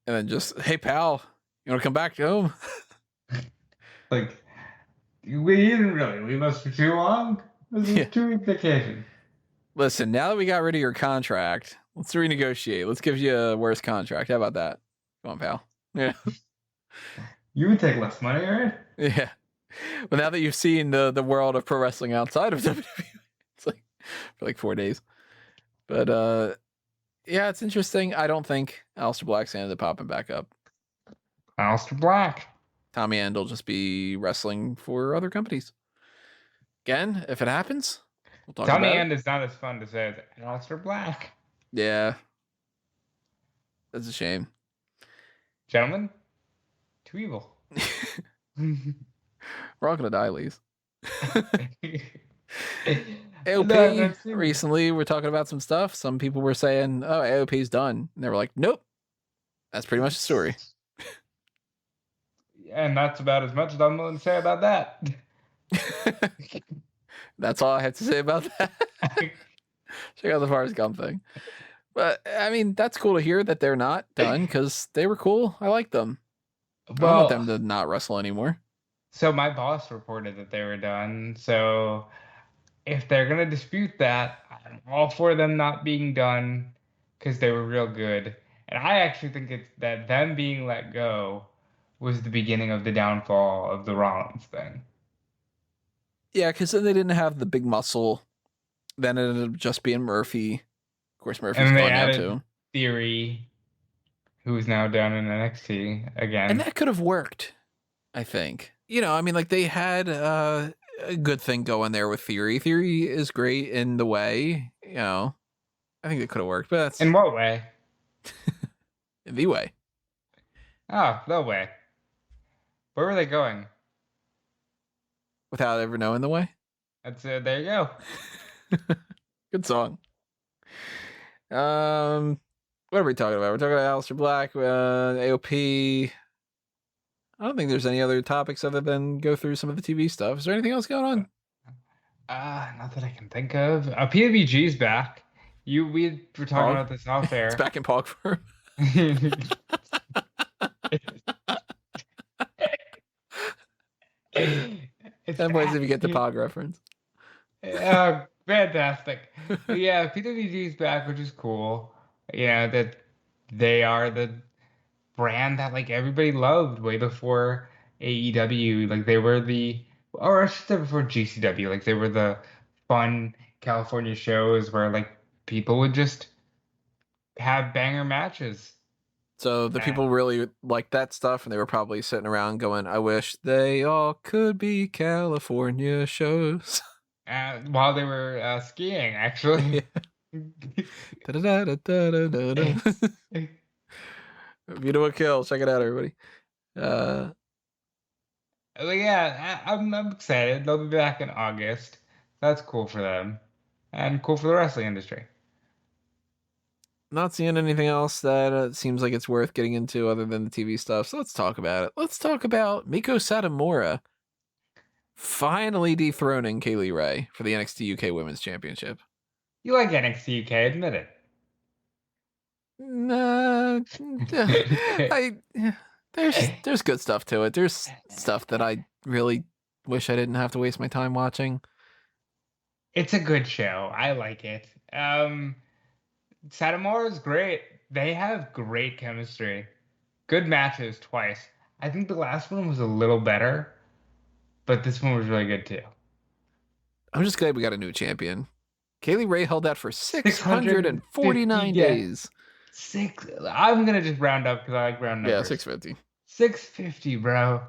And then just, hey, pal, You want to come back home? Like, we didn't really leave us for too long. It was a Yeah. 2-week vacation. Listen, now that we got rid of your contract, let's renegotiate. Let's give you a worse contract. How about that? Come on, pal. Yeah. You would take less money, right? Yeah. But now that you've seen the world of pro wrestling outside of WWE, it's like for like 4 days. But yeah, it's interesting. I don't think Aleister Black's ended up popping back up. Aleister Black. Tommy End will just be wrestling for other companies. Again, if it happens, we'll talk Tommy about End it. is not as fun to say as Aleister Black. Yeah. That's a shame. Gentlemen, too evil. We're all gonna die, Lise. No, AOP recently, we're talking about some stuff. Some people were saying, "Oh, AOP's done," and they were like, "Nope, that's pretty much the story." And that's about as much as I'm willing to say about that. That's all I had to say about that. Check out the Forrest Gump thing. But I mean, that's cool to hear that they're not done because they were cool. I like them. I don't want them to not wrestle anymore. So my boss reported that they were done. So if they're gonna dispute that, I'm all for them not being done because they were real good. And I actually think it's that them being let go was the beginning of the downfall of the Rollins thing. Yeah, because then they didn't have the big muscle. Then it ended up just being Murphy. Of course, Murphy's And they gone now added too. Theory, who's now down in NXT again. And that could have worked, I think. You know, I mean, like they had a good thing going there with Theory. Theory is great in the way, you know. I think it could have worked, but that's In what way? in the way. Oh, no way. Where were they going? Without ever knowing the way. That's there you go. Good song. What are we talking about? We're talking about Aleister Black, AOP. I don't think there's any other topics other than go through some of the TV stuff. Is there anything else going on? Not that I can think of. PWG's back. We were talking about this off air. It's back in Pog form. That boys if you get the Pog reference. Fantastic. Yeah, PWG's back, which is cool. Yeah, that they are the brand that like everybody loved way before AEW. Like they were or I should say before GCW. Like they were the fun California shows where like people would just have banger matches. So the people really liked that stuff, and they were probably sitting around going, "I wish they all could be California shows." While they were skiing, actually. Beautiful kill. Check it out, everybody. Yeah, I'm excited. They'll be back in August. That's cool for them, and cool for the wrestling industry. Not seeing anything else that seems like it's worth getting into other than the TV stuff. So let's talk about it. Let's talk about Miko Satomura finally dethroning Kaylee Ray for the NXT UK Women's Championship. You like NXT UK, admit it. Nah, there's good stuff to it. There's stuff that I really wish I didn't have to waste my time watching. It's a good show. I like it. Satomura is great. They have great chemistry. Good matches twice. I think the last one was a little better, but this one was really good too. I'm just glad we got a new champion. Kaylee Ray held that for 649 days. I'm gonna just round up because I like round numbers. Yeah, 650. 650, bro.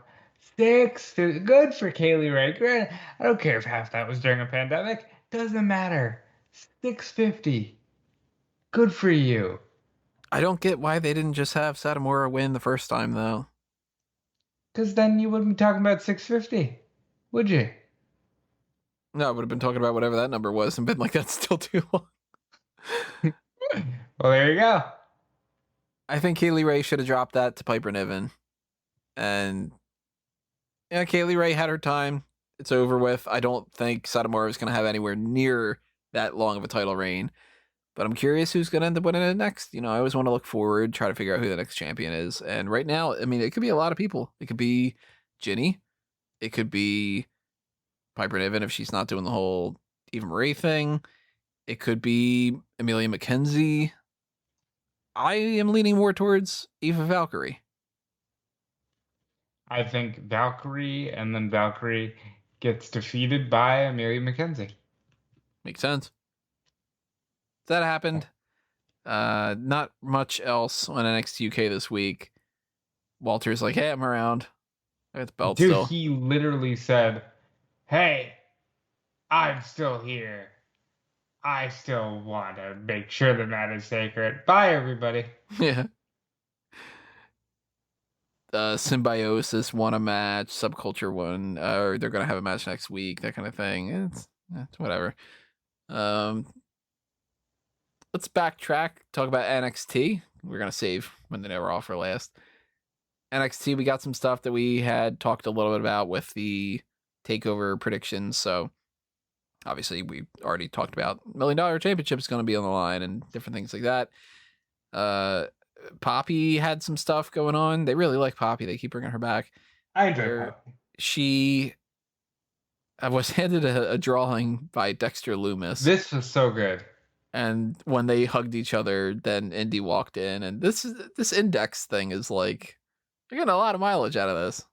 650. Good for Kaylee Ray. Great. I don't care if half that was during a pandemic. Doesn't matter. 650. Good for you. I don't get why they didn't just have Satomura win the first time, though. Because then you wouldn't be talking about 650, would you? No, I would have been talking about whatever that number was and been like, that's still too long. Well, there you go. I think Kaylee Ray should have dropped that to Piper Niven. And yeah, Kaylee Ray had her time. It's over with. I don't think Satomura is going to have anywhere near that long of a title reign. But I'm curious who's going to end up winning it next. You know, I always want to look forward, try to figure out who the next champion is. And right now, I mean, it could be a lot of people. It could be Ginny. It could be Piper Niven if she's not doing the whole Eva Marie thing. It could be Amelia McKenzie. I am leaning more towards Eva Valkyrie. I think Valkyrie, and then Valkyrie gets defeated by Amelia McKenzie. Makes sense. That happened. Not much else on NXT UK this week. Walter's like, hey, I'm around. I got the belt Dude, still. he literally said, hey, I'm still here. I still want to make sure the mat is sacred. Bye, everybody. Yeah. Symbiosis won a match. Subculture won. Or they're gonna have a match next week. That kind of thing. It's whatever. Let's backtrack. Talk about NXT. We're gonna save when they were off for last. NXT. We got some stuff that we had talked a little bit about with the takeover predictions. So obviously we already talked about $1 Million Championship is going to be on the line and different things like that. Poppy had some stuff going on. They really like Poppy. They keep bringing her back. I enjoy Poppy. She was handed a drawing by Dexter Loomis. This was so good. And when they hugged each other, then Indy walked in, and this index thing is like, they're getting a lot of mileage out of this.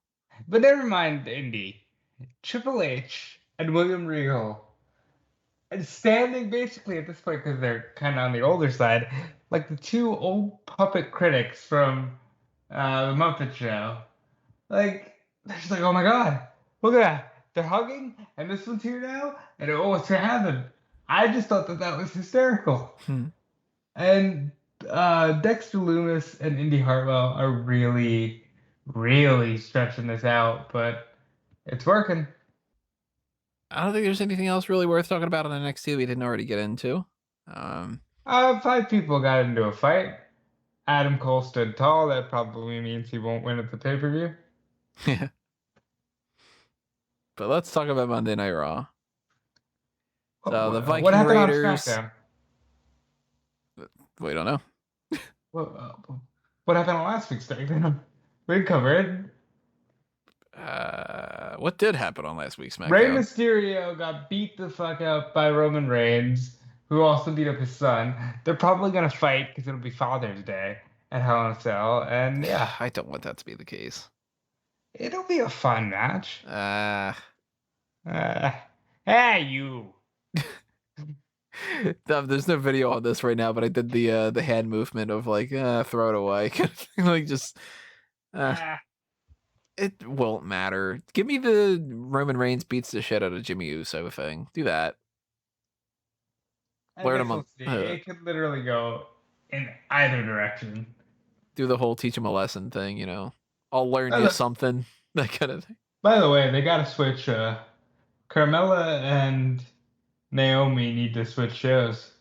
But never mind Indy. Triple H and William Regal, and standing basically at this point, because they're kind of on the older side, like the two old puppet critics from the Muppet Show. Like, they're just like, oh my god, look at that. They're hugging, and this one's here now, and oh, what's gonna happen? I just thought that was hysterical. And Dexter Loomis and Indy Hartwell are really, really stretching this out, but it's working. I don't think there's anything else really worth talking about on NXT we didn't already get into. 5 people got into a fight. Adam Cole stood tall. That probably means he won't win at the pay-per-view. Yeah. But let's talk about Monday Night Raw. So the Viking what happened Raiders. on SmackDown? We don't know. What happened on last week's SmackDown? We didn't cover it. What did happen on last week's SmackDown? Rey Mysterio got beat the fuck up by Roman Reigns, who also beat up his son. They're probably gonna fight because it'll be Father's Day at Hell in a Cell, and yeah, I don't want that to be the case. It'll be a fun match. Hey, you. There's no video on this right now, but I did the hand movement of like throw it away, like just. It won't matter. Give me the Roman Reigns beats the shit out of Jimmy Uso thing. Do that. Learn him it could literally go in either direction. Do the whole teach him a lesson thing, you know. I'll learn you something. That kind of thing. By the way, they gotta switch. Carmella and Naomi need to switch shows.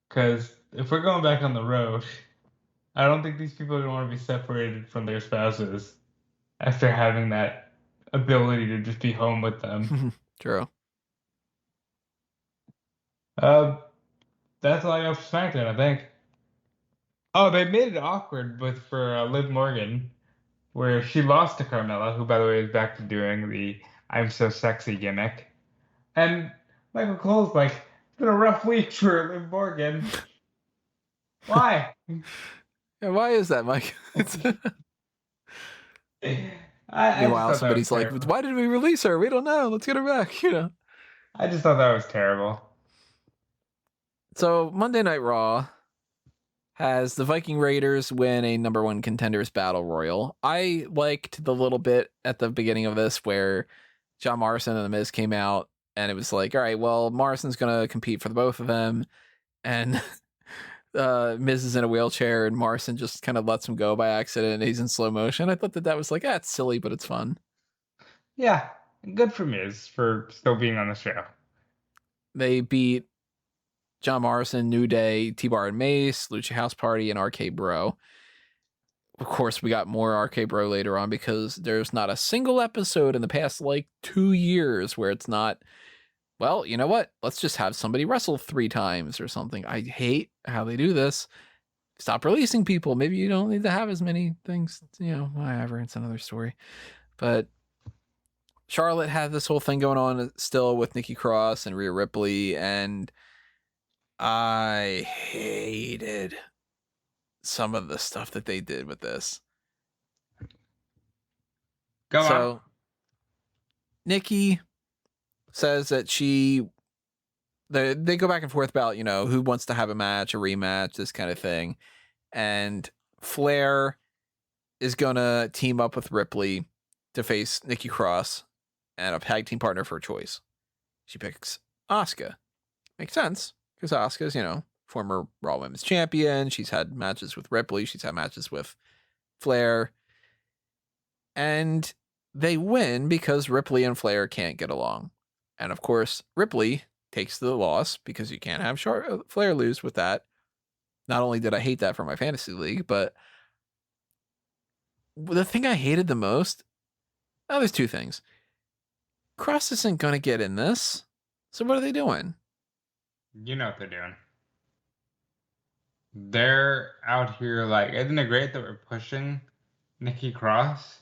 Because if we're going back on the road, I don't think these people are going to want to be separated from their spouses after having that ability to just be home with them. True. That's all I got for SmackDown, I think. Oh, they made it awkward for Liv Morgan, where she lost to Carmella, who, by the way, is back to doing the I'm so sexy gimmick. And Michael Cole's like, it's been a rough week for Liv Morgan. Why? Yeah, why is that, Mike? Meanwhile, somebody's like, why did we release her? We don't know. Let's get her back, you know. I just thought that was terrible. So Monday Night Raw has the Viking Raiders win a number 1 contenders battle royal. I liked the little bit at the beginning of this where John Morrison and The Miz came out, and it was like, all right, well, Morrison's going to compete for the both of them, and Miz is in a wheelchair, and Morrison just kind of lets him go by accident, and he's in slow motion. I thought that was like, it's silly, but it's fun. Yeah, good for Miz for still being on the show. They beat John Morrison, New Day, T-Bar and Mace, Lucha House Party, and RK Bro. Of course, we got more RK Bro later on because there's not a single episode in the past, 2 years where it's not well, you know what? Let's just have somebody wrestle 3 times or something. I hate how they do this. Stop releasing people. Maybe you don't need to have as many things, whatever. It's another story. But Charlotte had this whole thing going on still with Nikki Cross and Rhea Ripley, and I hated some of the stuff that they did with this. Go on. Nikki says that they go back and forth about, who wants to have a match, a rematch, this kind of thing. And Flair is going to team up with Ripley to face Nikki Cross and a tag team partner for a choice. She picks Asuka. Makes sense, because Asuka's, former Raw Women's Champion. She's had matches with Ripley. She's had matches with Flair. And they win because Ripley and Flair can't get along. And of course, Ripley takes the loss because you can't have Flair lose with that. Not only did I hate that for my fantasy league, but the thing I hated the most, there's 2 things. Cross isn't going to get in this. So what are they doing? You know what they're doing. They're out here like, isn't it great that we're pushing Nikki Cross?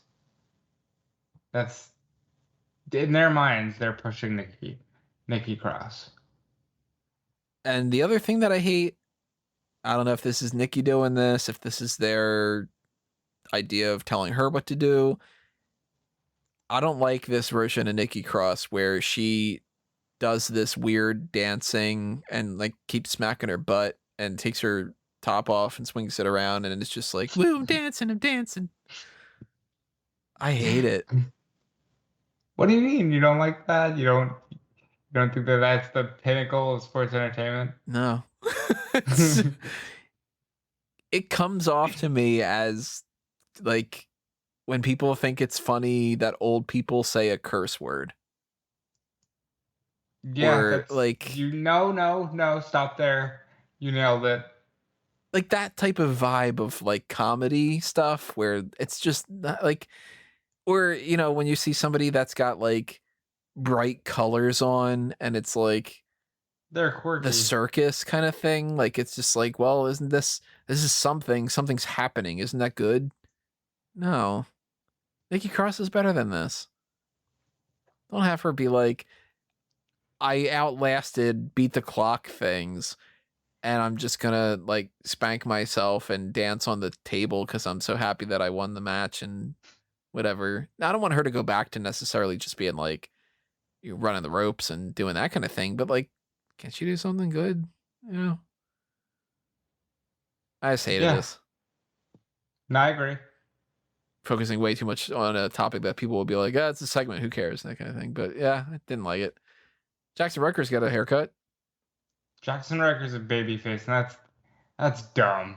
That's, in their minds, they're pushing Nikki Cross. And the other thing that I hate, I don't know if this is Nikki doing this, if this is their idea of telling her what to do. I don't like this version of Nikki Cross where she does this weird dancing and like keeps smacking her butt and takes her top off and swings it around, and it's just like, woo, I'm dancing. I hate it. What do you mean? You don't like that? You don't think that that's the pinnacle of sports entertainment? No. It comes off to me as like when people think it's funny that old people say a curse word. Yeah, or that's like no, stop there. You nailed it. like that type of vibe of like comedy stuff where it's just not like, or when you see somebody that's got like bright colors on and it's like They're quirky. the circus kind of thing, like it's just like, well, isn't this is something's happening, isn't that good? No, Nikki Cross is better than this. Don't have her be like, I outlasted beat the clock things and I'm just gonna like spank myself and dance on the table because I'm so happy that I won the match and whatever. I don't want her to go back to necessarily just being like you running the ropes and doing that kind of thing, but like, can't she do something good? I just hated this. No, I agree. Focusing way too much on a topic that people will be like, it's a segment, who cares? That kind of thing. But yeah, I didn't like it. Jackson Rutgers got a haircut. Jackson Rutgers a babyface, and that's dumb.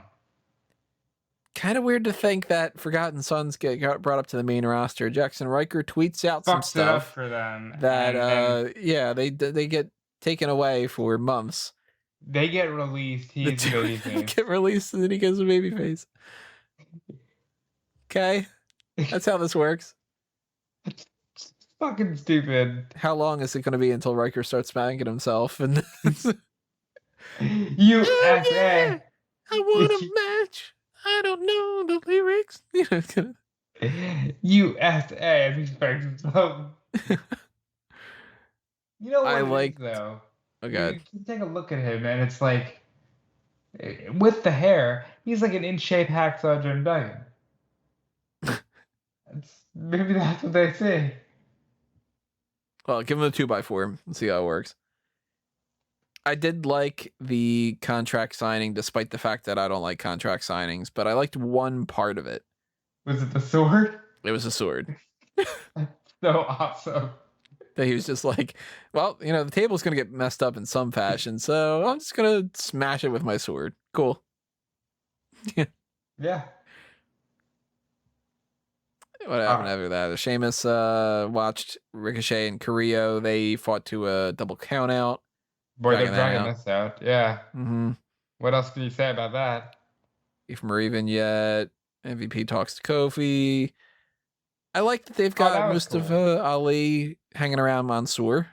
Kind of weird to think that Forgotten Sons got brought up to the main roster. Jackson Riker tweets out some stuff it up for them that they get taken away for months. They get released. He's a babyface. Get released and then he gets a babyface. Okay, that's how this works. It's fucking stupid. How long is it going to be until Riker starts spanking himself? And USA. Yeah, I want a match. I don't know the lyrics. USA. I expect himself. You know what? I like though. Okay. You take a look at him, and it's like, with the hair, he's like an in-shape hacksaw Jim Duggan. Maybe that's what they say. Well, give him a 2x4 and see how it works. I did like the contract signing, despite the fact that I don't like contract signings, but I liked one part of it. Was it the sword? It was a sword. That's so awesome. That he was just like, well, the table's going to get messed up in some fashion, so I'm just going to smash it with my sword. Cool. Yeah. What happened after that? Sheamus watched Ricochet and Carrillo. They fought to a double count out. Boy, they're dragging this out. Yeah. Mm-hmm. What else can you say about that? Eva Marie vignette. MVP talks to Kofi. I like that they've got Mustafa Ali hanging around Mansoor.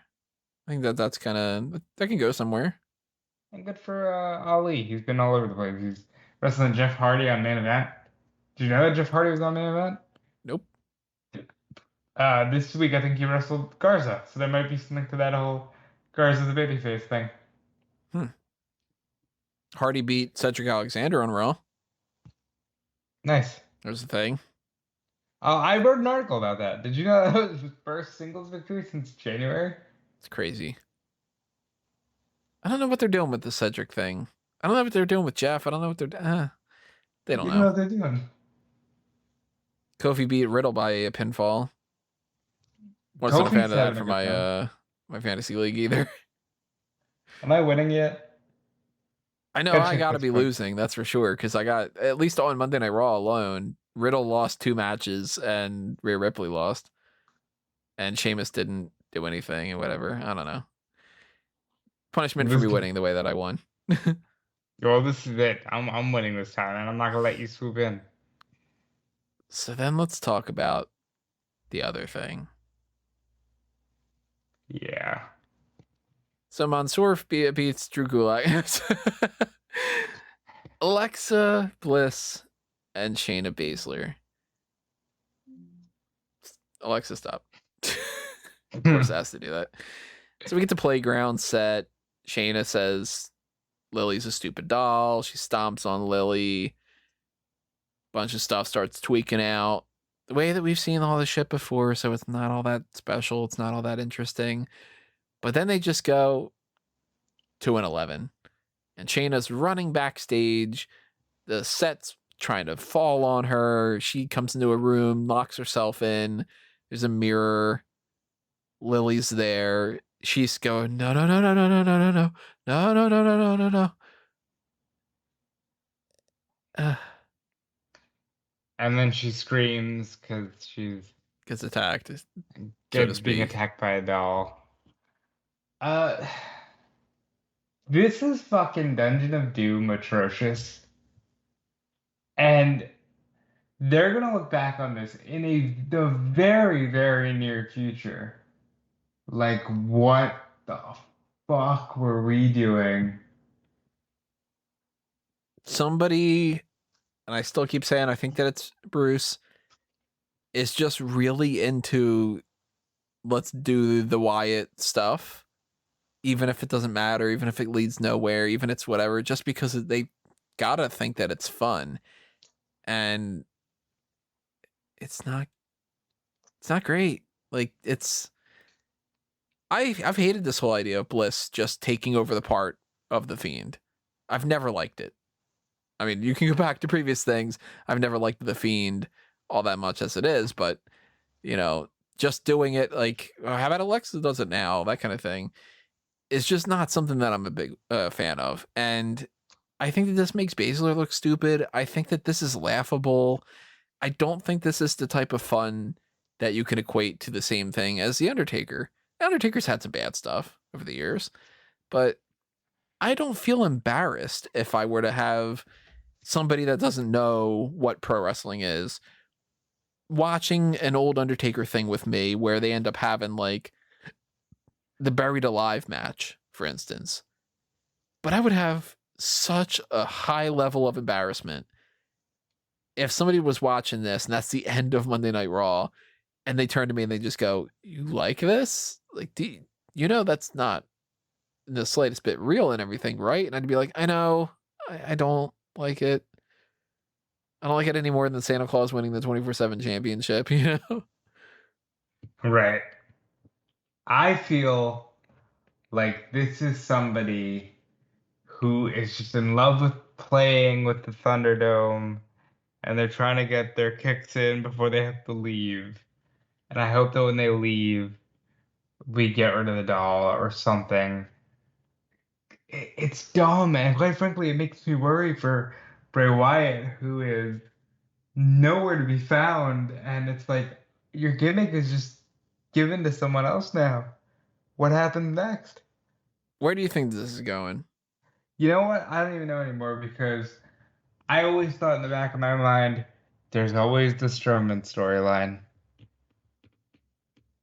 I think that's kind of that can go somewhere. And good for Ali. He's been all over the place. He's wrestling Jeff Hardy on main event. Did you know that Jeff Hardy was on main event? Nope. This week I think he wrestled Garza, so there might be something to that whole Garza the babyface thing. Hardy beat Cedric Alexander on Raw. Nice. There's the thing. I wrote an article about that. Did you know that was his first singles victory since January? It's crazy. I don't know what they're doing with the Cedric thing. I don't know what they're doing with Jeff. I don't know what they're. They don't You know. know what they're doing. Kofi beat Riddle by a pinfall. Wasn't a fan of that for my fantasy league either. Am I winning yet? I know I gotta be losing, that's for sure, because I got, at least on Monday Night Raw alone, Riddle lost 2 matches and Rhea Ripley lost. And Sheamus didn't do anything and whatever. I don't know. Punishment for me winning the way that I won. Well, this is it. I'm winning this time, and I'm not gonna let you swoop in. So then let's talk about the other thing. Yeah. So Mansoor beats Drew Gulak. Alexa Bliss and Shayna Baszler. Alexa, stop. Of course, it has to do that. So we get to playground set. Shayna says Lily's a stupid doll. She stomps on Lily. Bunch of stuff starts tweaking out. The way that we've seen all this shit before, so it's not all that special. It's not all that interesting. But then they just go 2-11. And Shayna's running backstage. The set's trying to fall on her. She comes into a room, locks herself in. There's a mirror. Lily's there. She's going, no, no, no, no, no, no, no, no, no, no, no, no, no, no, no, no. And then she screams because she's Gets attacked, so to speak. being attacked by a doll. This is fucking Dungeon of Doom atrocious. And they're gonna look back on this in the very, very near future. Like, what the fuck were we doing? Somebody, and I still keep saying I think that it's Bruce, is just really into let's do the Wyatt stuff, even if it doesn't matter, even if it leads nowhere, even if it's whatever, just because they gotta think that it's fun. And it's not great. Like, I've hated this whole idea of Bliss just taking over the part of the Fiend. I've never liked it. I mean, you can go back to previous things. I've never liked the Fiend all that much as it is, but you know, just doing it like, oh, how about Alexa does it now? That kind of thing is just not something that I'm a big fan of. And I think that this makes Baszler look stupid. I think that this is laughable. I don't think this is the type of fun that you can equate to the same thing as The Undertaker. The Undertaker's had some bad stuff over the years, but I don't feel embarrassed if I were to have somebody that doesn't know what pro wrestling is watching an old Undertaker thing with me where they end up having like the Buried Alive match, for instance. But I would have such a high level of embarrassment if somebody was watching this and that's the end of Monday Night Raw and they turn to me and they just go, "You like this? Like, you know that's not in the slightest bit real and everything, right?" And I'd be like, "I know. I don't like it. I don't like it any more than Santa Claus winning the 24/7 championship, you know?" Right. I feel like this is somebody who is just in love with playing with the Thunderdome, and they're trying to get their kicks in before they have to leave. And I hope that when they leave, we get rid of the doll or something. It's dumb, and quite frankly, it makes me worry for Bray Wyatt, who is nowhere to be found. And it's like, your gimmick is just given to someone else now. What happens next? Where do you think this is going? You know what? I don't even know anymore because I always thought in the back of my mind, there's always the Strowman storyline.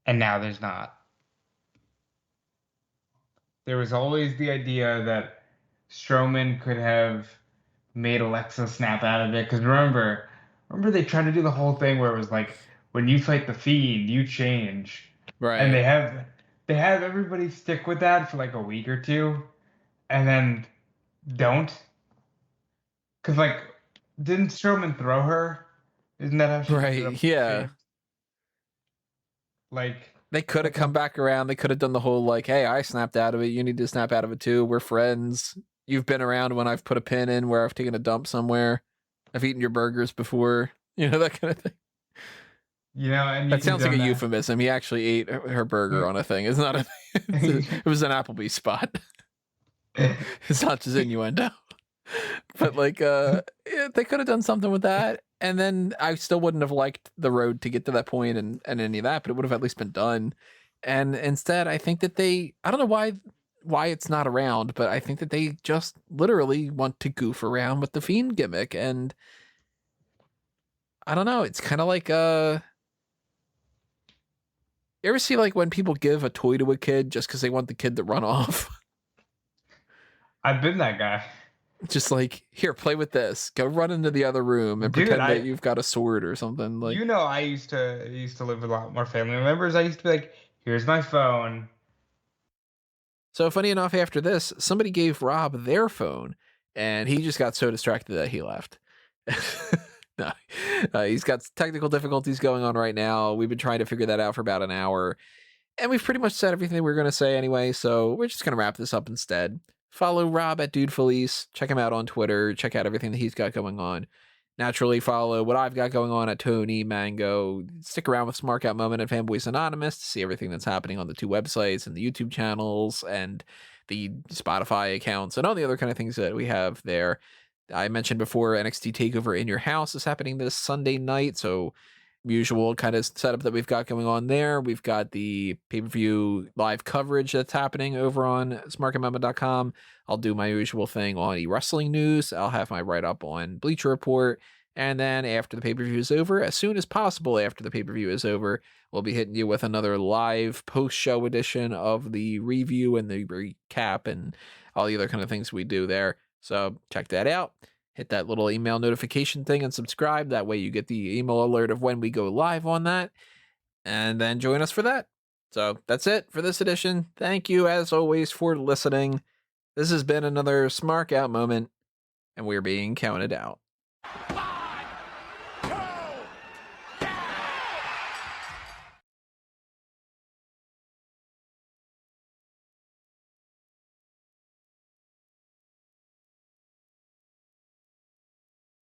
And now there's not. there was always the idea that Strowman could have made Alexa snap out of it. Because remember they tried to do the whole thing where it was like, when you fight the Fiend, you change, and Right. they have everybody stick with that for like a week or two, and then don't. Because like, didn't Strowman throw her? Isn't that how she ended up Right. Yeah. changed? Like, They could have what come the? back around. They could have done the whole like, hey, I snapped out of it. You need to snap out of it too. We're friends. You've been around when I've put a pin in where I've taken a dump somewhere. I've eaten your burgers before. You know, that kind of thing. And you That could have sounds like a done that. euphemism. He actually ate her burger on a thing. It's not a it was an Applebee's spot. It's not just innuendo. But like yeah, they could have done something with that. And then I still wouldn't have liked the road to get to that point and any of that, but it would have at least been done. And instead, I think that I don't know why it's not around, but I think that they just literally want to goof around with the Fiend gimmick. And I don't know, it's kind of like you ever see like when people give a toy to a kid just because they want the kid to run off? I've been that guy. Just like, here, play with this. Go run into the other room and Dude, pretend that you've got a sword or something. Like, I used to live with a lot more family members. I used to be like, here's my phone. so funny enough, after this, somebody gave Rob their phone, and he just got so distracted that he left. No, he's got technical difficulties going on right now. We've been trying to figure that out for about an hour, and we've pretty much said everything we were going to say anyway. So we're just going to wrap this up instead. Follow Rob at Dude Felice. Check him out on Twitter. Check out everything that he's got going on. Naturally, follow what I've got going on at Tony Mango. Stick around with Smark Out Moment and Fanboys Anonymous to see everything that's happening on the two websites and the YouTube channels and the Spotify accounts and all the other kind of things that we have there. I mentioned before, NXT TakeOver in Your House is happening this Sunday night, so usual kind of setup that we've got going on there. We've got the pay-per-view live coverage that's happening over on smarkandmama.com. I'll do my usual thing on e-wrestling news. I'll have my write-up on Bleacher Report. And then after the pay-per-view is over, as soon as possible after the pay-per-view is over, we'll be hitting you with another live post-show edition of the review and the recap and all the other kind of things we do there. So check that out. Hit that little email notification thing and subscribe. That way you get the email alert of when we go live on that. And then join us for that. So that's it for this edition. Thank you, as always, for listening. This has been another Smark Out moment, and we're being counted out.